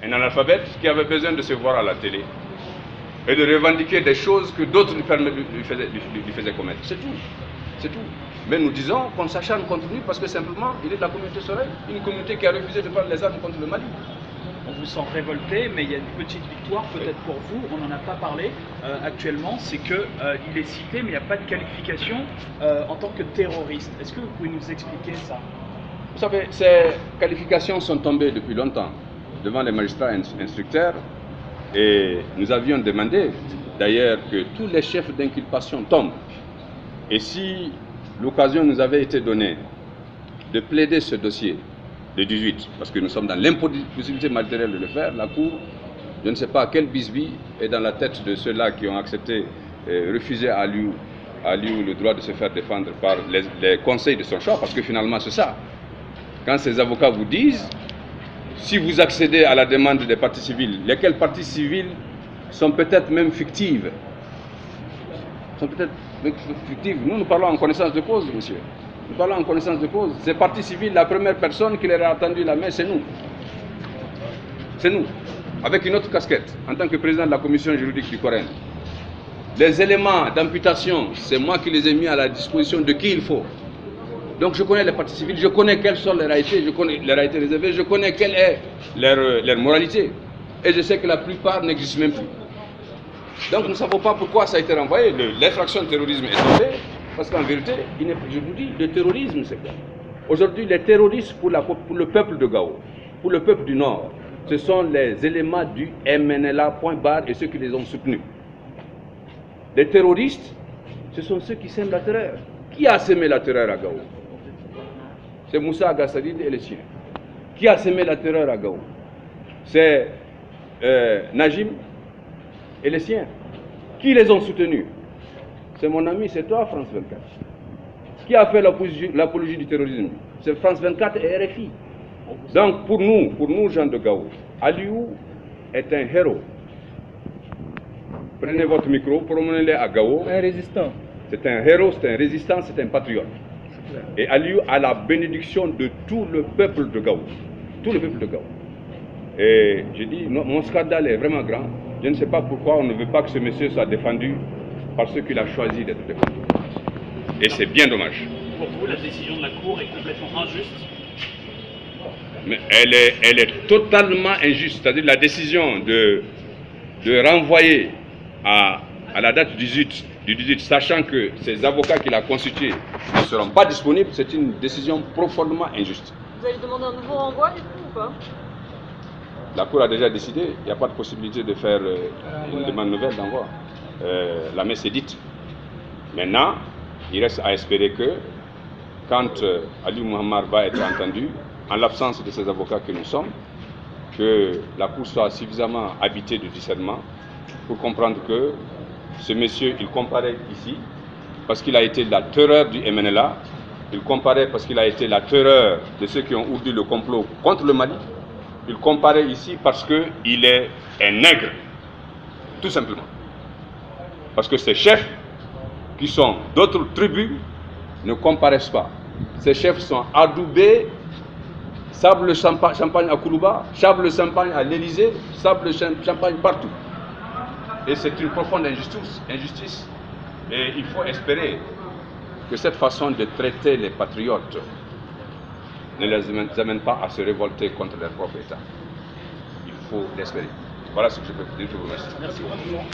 Un analphabète qui avait besoin de se voir à la télé et de revendiquer des choses que d'autres lui faisaient commettre. C'est tout. C'est tout. Mais nous disons qu'on s'acharne contre lui parce que simplement il est de la communauté Soleil, une communauté qui a refusé de prendre les armes contre le Mali. On vous sent révolté, mais il y a une petite victoire peut-être pour vous, on n'en a pas parlé actuellement, c'est qu'il est cité, mais il n'y a pas de qualification en tant que terroriste. Est-ce que vous pouvez nous expliquer ça? Vous savez, ces qualifications sont tombées depuis longtemps devant les magistrats instructeurs et nous avions demandé d'ailleurs que tous les chefs d'inculpation tombent. Et si l'occasion nous avait été donnée de plaider ce dossier le 18, parce que nous sommes dans l'impossibilité matérielle de le faire, la Cour, je ne sais pas quel bisbille est dans la tête de ceux-là qui ont accepté, refusé à Aliou le droit de se faire défendre par les conseils de son choix, parce que finalement c'est ça. Quand ces avocats vous disent, si vous accédez à la demande des parties civiles, lesquelles parties civiles sont peut-être même fictives, nous parlons en connaissance de cause, monsieur. Nous parlons en connaissance de cause. Ces parties civiles, la première personne qui leur a tendu la main, c'est nous. C'est nous. Avec une autre casquette, en tant que président de la commission juridique du Coran. Les éléments d'amputation, c'est moi qui les ai mis à la disposition de qui il faut. Donc je connais les parties civiles, je connais quelles sont les réalités, je connais les réalités réservées, je connais quelle est leur moralité. Et je sais que la plupart n'existent même plus. Donc nous ne savons pas pourquoi ça a été renvoyé. L'infraction de terrorisme est tombée, parce qu'en vérité, je vous dis, le terrorisme c'est quoi? Aujourd'hui, les terroristes pour le peuple de Gao, pour le peuple du Nord, ce sont les éléments du MNLA, point barre, et ceux qui les ont soutenus. Les terroristes, ce sont ceux qui sèment la terreur. Qui a semé la terreur à Gao? C'est Moussa Agassadine et les siens. Qui a semé la terreur à Gao? C'est Najim et les siens. Qui les ont soutenus? C'est mon ami, c'est toi, France 24. Qui a fait l'apologie du terrorisme? C'est France 24 et RFI. Donc pour nous gens de Gao, Aliou est un héros. Prenez votre micro, promenez-le à Gao. Un résistant. C'est un héros, c'est un résistant, c'est un patriote. Et Aliou a la bénédiction de tout le peuple de Gao. Tout le peuple de Gao. Et je dis, mon scandale est vraiment grand. Je ne sais pas pourquoi on ne veut pas que ce monsieur soit défendu par ceux qu'il a choisi d'être défendu. Et c'est bien dommage. Pour vous, la décision de la Cour est complètement injuste? Mais elle est totalement injuste. C'est-à-dire la décision de renvoyer à la date du 18, sachant que ces avocats qu'il a constitués ne seront pas disponibles, c'est une décision profondément injuste. Vous allez demander un nouveau renvoi du coup ou pas? La Cour a déjà décidé, il n'y a pas de possibilité de faire une demande nouvelle d'envoi. La messe est dite. Maintenant, il reste à espérer que, quand Aliou Mohamed va être entendu, en l'absence de ces avocats que nous sommes, que la Cour soit suffisamment habitée de discernement pour comprendre que ce monsieur, il comparaît ici parce qu'il a été la terreur du MNLA, il comparaît parce qu'il a été la terreur de ceux qui ont ourdi le complot contre le Mali, il comparaît ici parce qu'il est un nègre, tout simplement. Parce que ces chefs qui sont d'autres tribus ne comparaissent pas. Ces chefs sont adoubés, sable champagne à Koulouba, sable champagne à l'Élysée, sable champagne partout. Et c'est une profonde injustice. Et il faut espérer que cette façon de traiter les patriotes ne les amène pas à se révolter contre leur propre État. Il faut l'espérer. Voilà ce que je peux vous dire. Je vous remercie. Merci beaucoup.